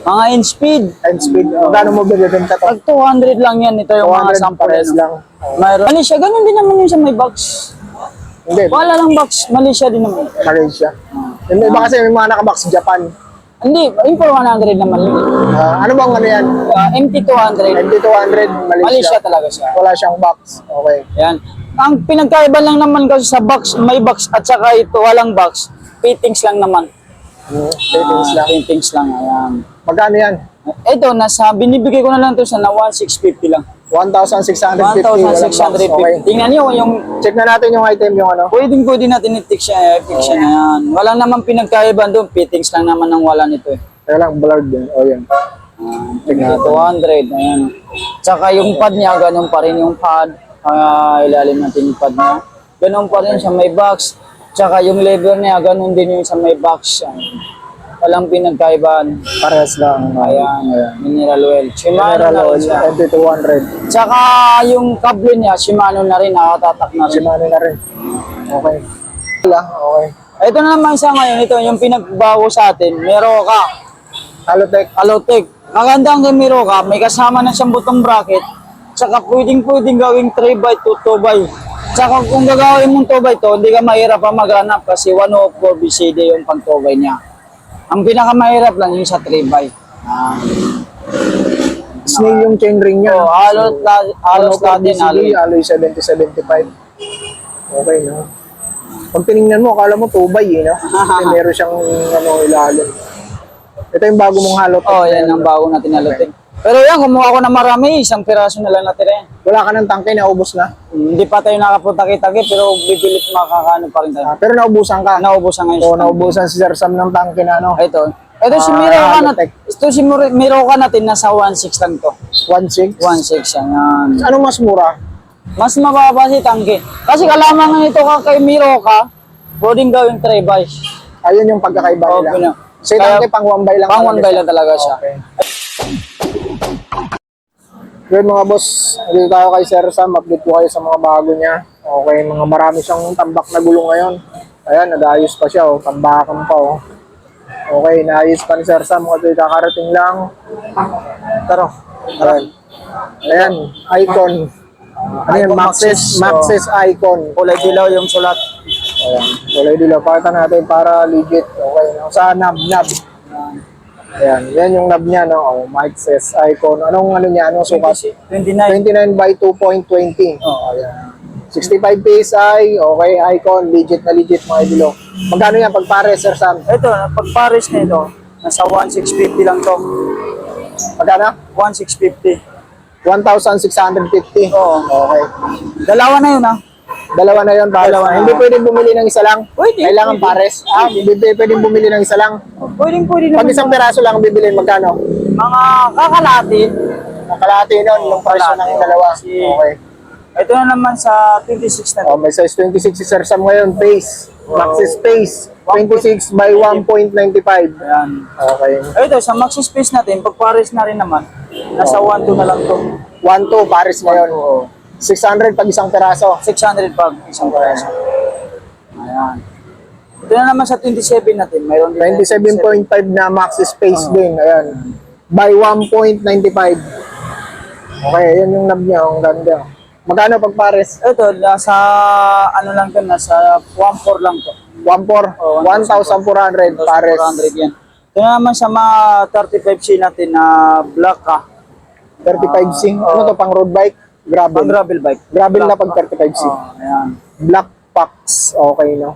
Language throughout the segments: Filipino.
Mga in-speed. End-speed. Gano'n mo bibenta to? Pag 200 lang yan, ito yung mga 200 sample. pares lang. Mayroon. Malaysia, ganun din naman yun sa may box. Hindi, Wala lang box, Malaysia din naman. Malaysia. Yung iba kasi may mga nakabox Japan. Hindi, import 100 naman yun. Ano bang ano yan? MT200. MT200 Malaysia. Malaysia talaga siya. Wala siyang box. Okay. Yan. Ang pinagkaiba lang naman kasi sa box, may box at saka ito walang box. Fittings lang naman. Fittings lang. Fittings lang, ayan. Magkano yan? Ito, binibigay ko na lang ito sa na 1,650 lang. 1,650. 1,650. Okay. Tingnan nyo yung... Check na natin yung item, yung ano. Pwede natin i-fix siya, na yan. Wala naman pinagkaiba doon. Fittings lang naman ang wala nito eh. Kaya lang, blurred din. O yan. Check na 200, ayan. Tsaka yung pad niya, ganun pa rin yung pad. Ilalim natin yung pad niya. Ganun pa rin siya, may box. Tsaka yung lever niya, ganun din yung sa may box. Walang pinagkaibaan. Parehas lang. Ayan, mineral oil. Shimano Mineral na oil, rin siya. MT200. Tsaka yung kable niya, Shimano na rin, nakatatak na rin. Shimano na rin. Okay. Wala, okay. Ito na naman sa ngayon, ito yung pinagbago sa atin, Meroka. Halotech. Magandang kay Meroka, may kasama na siyang butong bracket. Tsaka pwedeng gawing 3x to 2x. Tsaka kung gagawin mong 2x to, hindi ka mahirap pa maghanap kasi 104 BCD yung pang 2x niya. Ang pinakamahirap lang yung sa 3x. Snail yung chain ring niya. Halos natin. Alloy 70-75. Okay, no? Pag tinignan mo, akala mo 2x, no? Kasi meron siyang ilalim. Ito yung bago mong halot. Yan ang bago natin halotek. Pero yan, kumuha ko na marami, isang piraso na lang natira yan. Wala ka ng tangke, naubos na? Hindi pa tayo nakapunta-kitagi, pero bibilit makakaano pa rin tayo. Pero naubusan ka? Naubusan ngayon. Naubusan si Sir Sam ng tangke na, no? Ito si Meroka natin. Ito si Meroka natin, nasa 1.6 lang to. 1.6? 1.6 yan. Anong mas mura? Mas mababa si tangke. Kasi kalaman nito ka kay Meroka, pwedeng gawing 3x. Ayun yung pagkakaiba nila. Si tangke pang 1x lang. Pang 1x lang talaga siya. Okay. Good mga boss, dito tayo kay Sir Sam, update ko kayo sa mga bago niya. Okay, mga marami siyang tambak na gulong ngayon. Ayan, nag-ayos pa siya, tambakan pa. Okay, naayos pa ni Sir Sam, kasi kakarating lang. Tara. Ayan, icon. Ano yan, Maxxis icon. Kulay dilaw yung sulat. Ayan, kulay dilaw. Pakita natin para legit. Okay, sa knob. Ayan, yan yung knob niya, no? Maxxis icon. Anong niya, anong sukat? 29 by 2.20. Ayan. 65 PSI, okay, icon, legit mga idolo. Magkano yan pag pares, Sir Sam? Ito, pag pares na ito, nasa 1,650 lang to. Magkano? 1,650. 1,650. Oo. Okay. Dalawa na yun, ha? Dalawa na yun, pares. Dalawa na. Hindi pwedeng bumili ng isa lang? Pwede. Kailangan pares? Hindi pwedeng bumili ng isa lang? Pwede Pag naman. isang peraso lang bibilin, magkano? Mga kakalati. Nakalati nun, yung presyo ng dalawa. Okay. Ito na naman sa 26 na. May size 26 si Sir Sam ngayon, face. Maxxis space. 26 by 1.95. Ayan. Okay. Ito, sa Maxxis space natin, pag pares na rin naman, nasa 1,2 na lang to. 1.2 pares ngayon. 600 pag isang peraso. 600 pag isang peraso. Ayan. Ito na naman sa 27 natin. Mayroon din 27.5 na Maxxis space din. Ayan. By 1.95. Okay, yan yung knob niya. Ang ganda. Magkano pag pares? Ito, nasa ano lang to, nasa 1,4 lang to. 1.4? 1,400 pares. 1,400 yan. Ito na naman sa mga 35C natin na black ka. 35C? Ano to, pang road bike? Gravel. Pang gravel bike. Gravel na pag 35C. Ayan. Black Fox. Okay, no?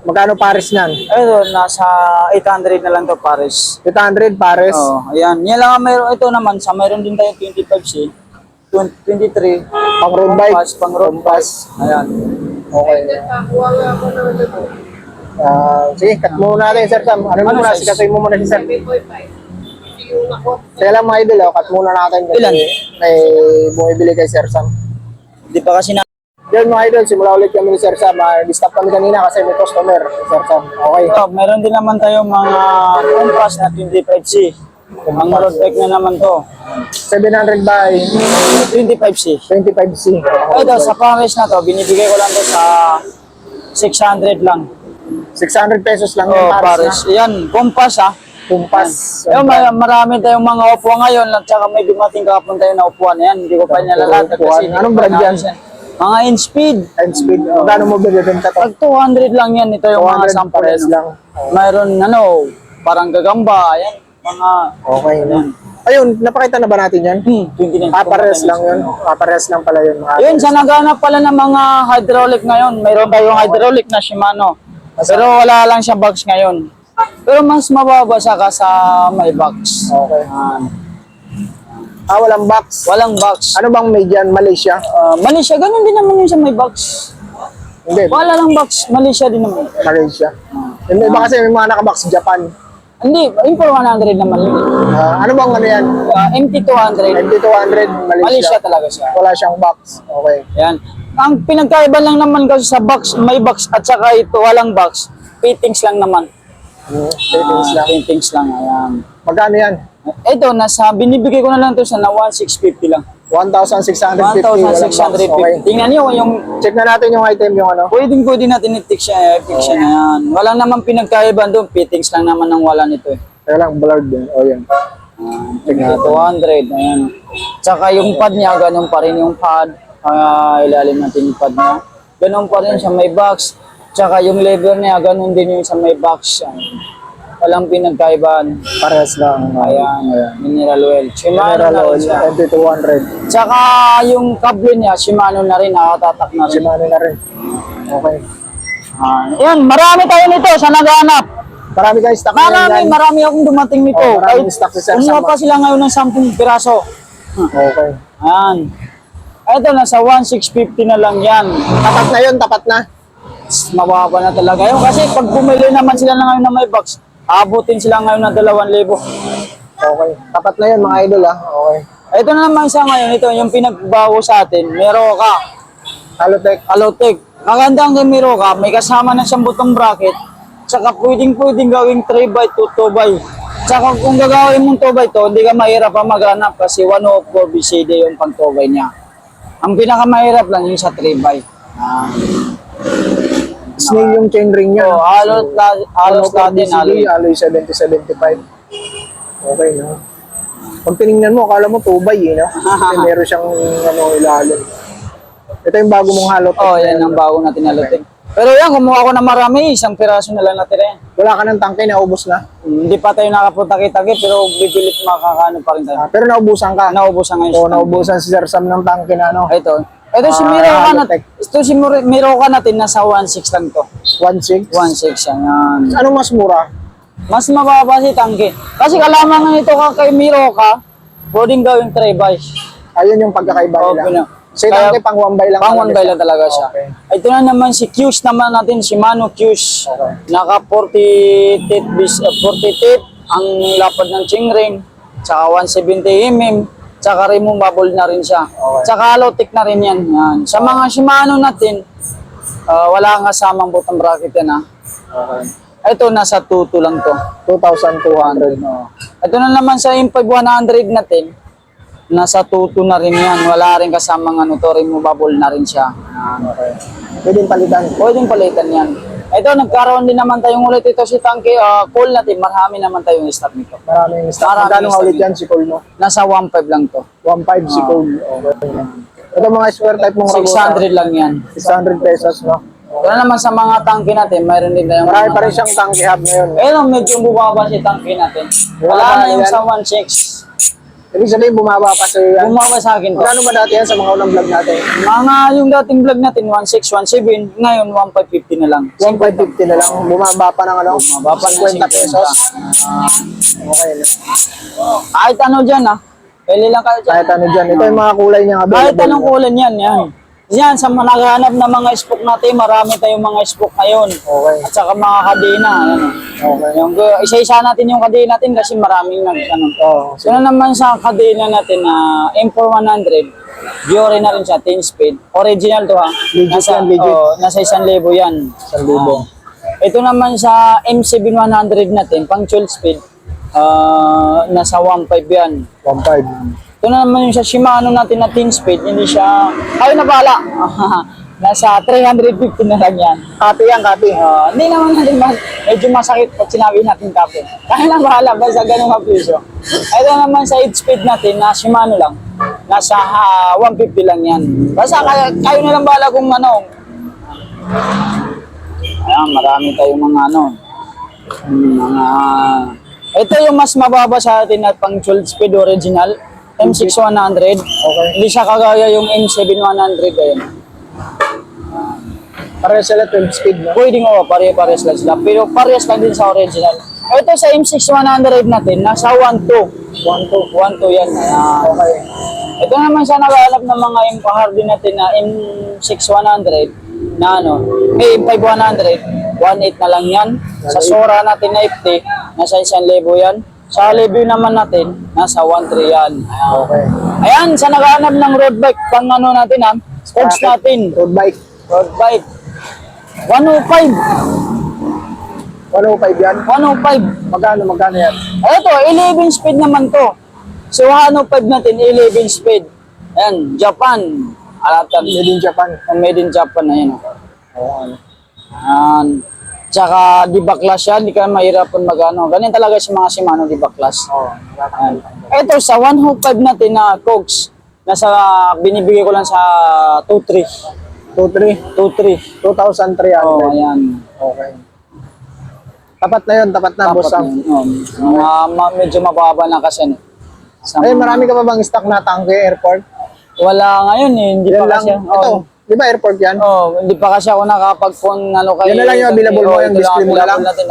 Magkano pares nan? Ito, nasa 800 na lang to pares. 800 pares? Ayan. Yan lang ang mayroon. Ito naman, sa mayroon din tayo 25C. 23. Pang road bike? Pang road bike. Ayan. Okay. Sige, cut muna natin, Sir Sam. Ano muna? Sikasay mo muna si Sir. Kaya lang mga idol, cut muna natin. Ilan? May bumibili kay Sir Sam. Di pa kasi na... Yan mga idol, simula ulit kami ni Sir Sam. Di-stop kami kanina kasi may customer, Sir Sam. Okay. Ito, meron din naman tayong mga compass na 25C. Ang road bike na naman to. 700 by 25C. 25C. Ito, sa pares na to, binibigay ko lang to sa 600 lang. 600 pesos lang yung pares pares. na. Yan, compass ha. Kumpas. Ayun, marami tayong mga upuan ngayon at saka may dumating kahapon tayo na upuan. Yan, hindi ko pa nilalatag kasi. Upuan. Anong brand yan? Mga in-speed. And speed. Magkano mo binibenta to? Pag 200 lang yan, ito yung mga 200 sample. pares lang. Mayroon, parang gagamba. Ayan, mga... Okay na. Ayun, napakita na ba natin yan? 29. Pares lang yun. Pares lang pala yun. Mga Yun, sa naghanap pala ng mga hydraulic ngayon, mayroon tayong hydraulic na Shimano. Pero wala lang siya box ngayon. Pero mas mababa siya ka sa may box. Okay. Walang box. Walang box. Ano bang made yan? Malaysia? Malaysia, ganun din naman yun sa may box. Hindi. Wala lang box, Malaysia din naman. Malaysia. Yung iba kasi may mga nakabox Japan. Hindi, import 100 naman yun. Ano bang ano yan? MT200, MT200 Malaysia Malaysia. talaga siya. Wala siyang box. Okay. Yan. Ang pinagkaiba lang naman kasi sa box, may box at saka ito walang box, fittings lang naman. Fittings lang. Fittings lang, ayan. Magkano yan? Ito, binibigay ko na lang ito sa 1,650 lang. 1,650. 1,650. Okay. Tingnan niyo yung Check na natin yung item yung ano. pwede natin i-tick siya, na yan. Walang naman pinagkaiba doon, fittings lang naman ang wala nito eh. Kaya lang blurred din. O yan. Check na 200, ayan. Tsaka yung pad niya, ganun pa rin yung pad. Ilalim natin yung pad niya. Ganun pa rin siya, may box. Tsaka yung lever niya, ganun din yung sa may box. Walang pinagkaibaan. Parehas lang. Ayan, mineral oil. Shimano Mineral na rin oil, siya. MT200. Tsaka yung kable niya, Shimano na rin, nakatatak na rin. Shimano na rin. Okay. Yan, marami tayo nito sa naghanap. Marami guys, stock na yan. Marami akong dumating nito. Oh, maraming Kahit stock si Sir kumuha Sam. pa sila ngayon ng 10 piraso. Okay. Ayan. Ito, nasa 1,650 na lang yan. Tapat na yun, tapat na. Mababa na talaga yun. Kasi pag bumili naman sila na ngayon na may box, abutin sila ngayon ng 2,000. Okay. Tapat na yun mga idol ah. Okay. Ito na naman sa ngayon, ito yung pinagbago sa atin. Meroka, Halotech. Alotech. Maganda ang Meroka, may kasama na siyang butong bracket. Tsaka pwedeng gawing 3x2, 2x. Tsaka kung gagawin mong 2x2, hindi ka mahirap pa maghanap kasi 104 BCD yung pang 2x niya. Ang pinakamahirap lang yung sa 3x. Snail yung chain ring niya. So, halos natin, Alloy 70-75. Okay, no? Pag tinignan mo, akala mo 2x no? Kasi meron siyang ilalim. Ito yung bago mong Halotech. Oh, yan ang bago natin na Alotech. Pero yan, kumuha ko na marami, isang piraso na lang natira yan. Wala ka ng tangke, naubos na. Hindi pa tayo nakapunta-kitagi, pero bibilit makakaano pa rin tayo. Pero naubusan ka. Naubusan ngayon. Oo, naubusan si Sir Sam ng tangke na ano. Ito. Ito si Meroka natin. Halotech. Ito si Meroka natin, nasa 1.6 lang to. 1.6. 1.6 yan. Anong mas mura? Mas mababa si tangke. Kasi kalaman nito ka kay Meroka, pwedeng gawing 3x. Ayun yung pagkakaiba nila. Okay na. Si tangke pang 1x lang. Pang 1x lang talaga siya. Okay. Ito na naman si Q's naman natin, Shimano Q's. Okay. Naka 40 teeth ang lapad ng chingring, tsaka 170 tsaka removable na rin siya. Okay. Tsaka Halotech na rin yan. Sa mga Shimano natin, wala nga samang button bracket yan ha. Okay. Ito nasa 2.2 lang to. 2,200. Ito na naman sa M5100 natin, nasa 2.2 na rin yan. Wala rin kasamang removable na rin siya. Okay. Pwedeng palitan. Pwedeng palitan yan. Ito, nagkaroon din naman tayong ulit ito si Tangke. Call natin, marami naman tayong stock nito. Maraming stock. Maraming Magkano nga stock ulit nito. yan si Cole mo? Nasa 1.5 lang to. 1.5 si Cole. Okay. Ito mga square type mong Ragusa. 600 lang yan. 600 pesos, no? Ito naman sa mga tangke natin, mayroon din tayong Marami pa rin siyang tangke hub ngayon. Ayun, medyo bumaba si tangke natin. Wala na yung sa 1.6. Ibig sabihin, bumaba pa sa yan. Bumaba sa akin to. Magkano ba dati yan sa mga unang vlog natin? Mga yung dating vlog natin, 1.6, 1.7. Ngayon, 1.550 na lang. 1.550 na lang. Bumaba pa ng ano? Bumaba pa ng 50 pesos. Okay. Kahit ano dyan pwede lang kayo dyan. Kahit ano dyan. Ito yung mga kulay niya Kahit available. anong kulay yan, yan. Yan, sa mga naghahanap na mga spook natin, marami tayong mga spook ngayon. Okay. At saka mga kadena. Yan. Okay. Yung, isa-isa natin yung kadena natin kasi maraming Oo. So naman sa kadena natin na M4100, Biore na rin siya, 10 speed. Original to ha. Legit Nasa, yan, legit. nasa 1,000 yan. 1,000. Ito naman sa M7100 natin, pang 12 speed, nasa 1.5 yan. 1.5. Ito na naman yung sa Shimano natin na 10 speed, hindi siya, kayo na bahala. Nasa 350 na lang yan. Copy yan, copy. Hindi naman natin medyo masakit pag sinabi natin copy. Kaya na bahala, basta ganun ang presyo. Ito naman sa 8-speed natin, na Shimano lang. Nasa 150 lang yan. Basta kayo na lang bahala kung ano. Ayan, marami tayong mga ano. Mga... Ito yung mas mababa sa atin at pang 12-speed original. M6100. Okay. Hindi siya kagaya yung M7100. Ayun. Pareho sila 12 speed, no? Pwedeng pare-pares lang sila. Pero pares lang din sa original. Ito sa M6100 natin, nasa 1.2. 1.2 yan. Okay. Ito naman siya naghahanap ng mga M-Hardy natin na M6100 na ano, M5100, 1.8 na lang yan. Sa Sora natin na FT, nasa 1,000 yan. Sa review naman natin, nasa 1.3 yan. Okay. Ayan, sa naghahanap ng road bike, pang ano natin ha, sports natin, Road bike. road bike. 105. 105 yan. 105. Magkano yan? Ito, 11 speed naman to. So 105 natin, 11 speed. Ayan, Japan. Alatan. Made in Japan. Made in Japan na yun. Oo. Ayan. Tsaka, di ba class yan? Di ka mahirapan mag-ano. Ganyan talaga si mga Shimano, di ba class? Oo. Ayan. Ito, sa 105 natin na Cogs, nasa, binibigay ko lang sa 2.3. 2,300. 2.3. 2,300. Oh, ayan. Okay. Tapat na yun, tapat na, boss. Dapat yun. Medyo mababa na kasi. Sa Ay, marami ka pa bang stock na tangke airport? Wala ngayon eh, hindi Yan pa lang. kasi. Ito, di ba airport yan? Hindi pa kasi ako nakapag-phone ano kay. Yan na lang yung available mo, yung ito lang display mo na available lang. natin,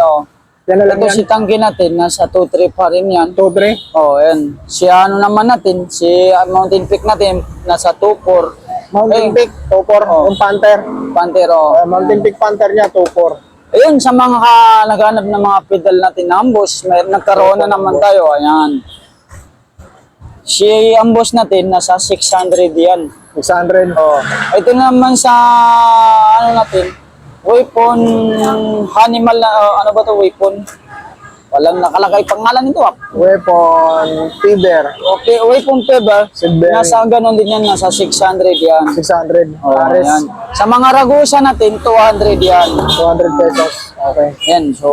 Yan na lang Ito yan. si tangke natin, nasa 2.3 pa rin yan. 2,300. Ayan. Si ano naman natin, si Mountain Peak natin, nasa 2.4. Mountain Peak, 2,400. Yung Panther. Pantero. Mountain Peak Panther niya, 2,400. Ayun, sa mga naghanap ng mga pedal natin na ambos, nagkaroon na naman tayo. Ayan. Si ambos natin, nasa 600 yan. 600. Ito naman sa ano natin, weapon animal na ano ba to weapon? Walang nakalagay pangalan nito Weapon, feeder, Okay, weapon fever. seat bearing, Nasa ganun din yan, nasa 600 yan. 600. Ayan. Pares, Sa mga ragusa natin, 200 yan. 200 pesos. Okay. Yan, so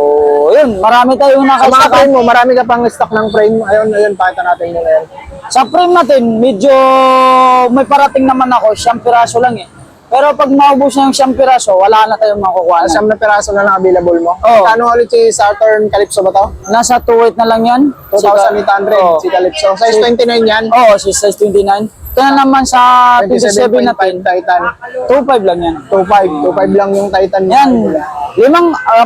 yun, marami tayong Sa mga nakastock. frame mo, marami ka pang stock ng frame. Ayun, pakita natin yun ngayon. Sa frame natin, medyo may parating naman ako, 100 piraso lang eh. Pero pag maubos na yung 100 piraso, wala na tayong makukuha na. 10 na piraso na lang available mo. Oo. Kano ulit si Saturn Calypso ba to? Nasa 2.8 na lang yan. 2,800 Oo. si Calypso. Size 29 yan. Oo, si size 29. Ito na naman sa 27 27.5 natin, Titan. 2.5 lang yan. 2.5 lang yung Titan. Yan,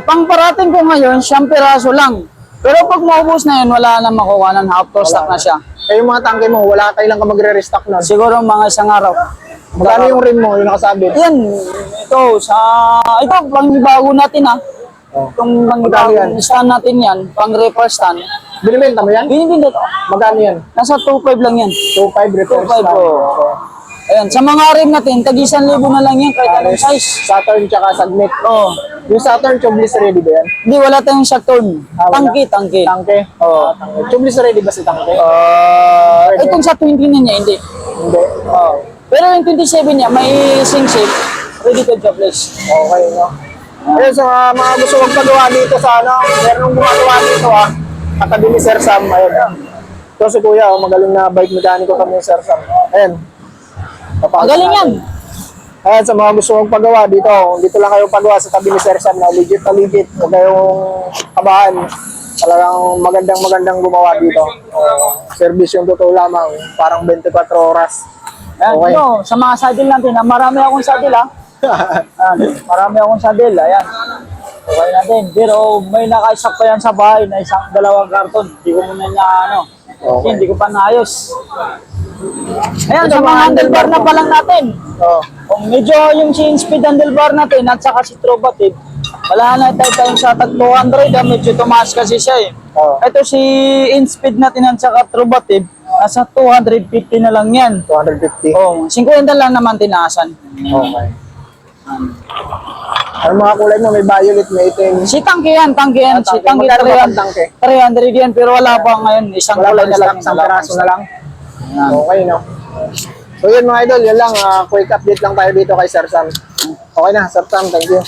pang parating ko ngayon, 100 piraso lang. Pero pag maubos na yun, wala na makuha na, half to stock na siya. Eh yung mga tangke mo, wala kailan ka magre-restock nun. Siguro mga isang araw. Magkano yung rim mo, yung nakasabit? Yan, ito, pang bago natin ha. Oh. Itong Magkano yan? stand natin yan, pang repair stand. Binibenta mo yan? Binibinda to. Magkano yan? Nasa 2.5 lang yan. 2.5 repair 2.5 stand. po. Ayan, sa mga rim natin, tag 1,000 na lang yan, kahit anong size. Saturn tsaka Sagmit. Oo. Yung Saturn, tubeless ready ba yan? Hindi, wala tayong Saturn. Ah, wala? Tangke. Tangke? Oo. Tubeless ready ba si Tangke? Itong sa 20 na niya, hindi. Hindi. Pero yung 27 niya, may sing-sing. Ready to jobless. Okay, no? Ayun, sa mga gusto magpagawa dito sa ano, meron gumagawa dito katabi ni Sir Sam, ayun. Ito si Kuya, magaling na bike mekaniko kami ni Sir Sam. Ayun. Magaling yan. Ayun, sa mga gusto magpagawa dito lang kayo pagawa sa tabi ni Sir Sam na legit na legit. Huwag kayong kabahan. Talagang magandang gumawa dito. Service yung totoo lamang, parang 24 oras. Ayan, Okay. sa mga saddle natin, marami akong saddle marami akong saddle, ayan. Okay natin, pero may nakaisak pa yan sa bahay na dalawang karton. Hindi ko muna Okay. hindi ko pa naayos. Ayan, Ito, sa mga handlebar na pa lang natin. Oh. Kung medyo yung si speed handlebar natin at saka si Trobatib, wala na tayong sa tag 200, medyo tumaas kasi siya eh. Oh. Ito si in-speed natin at saka Trobatib, nasa 250 na lang yan. 250. Oh, 50 lang naman tinaasan. Okay. Ano mga kulay mo? May violet, may itim. Si Tangke yan. Si Tangke Magkano ba ang 300, tangke? 300 yan, pero wala pa ngayon. Isang Wala kulay pa na lang. isang peraso na lang. Yan. Okay, no? So yun mga idol, yun lang. Quick update lang tayo dito kay Sir Sam. Okay na, Sir Sam, thank you.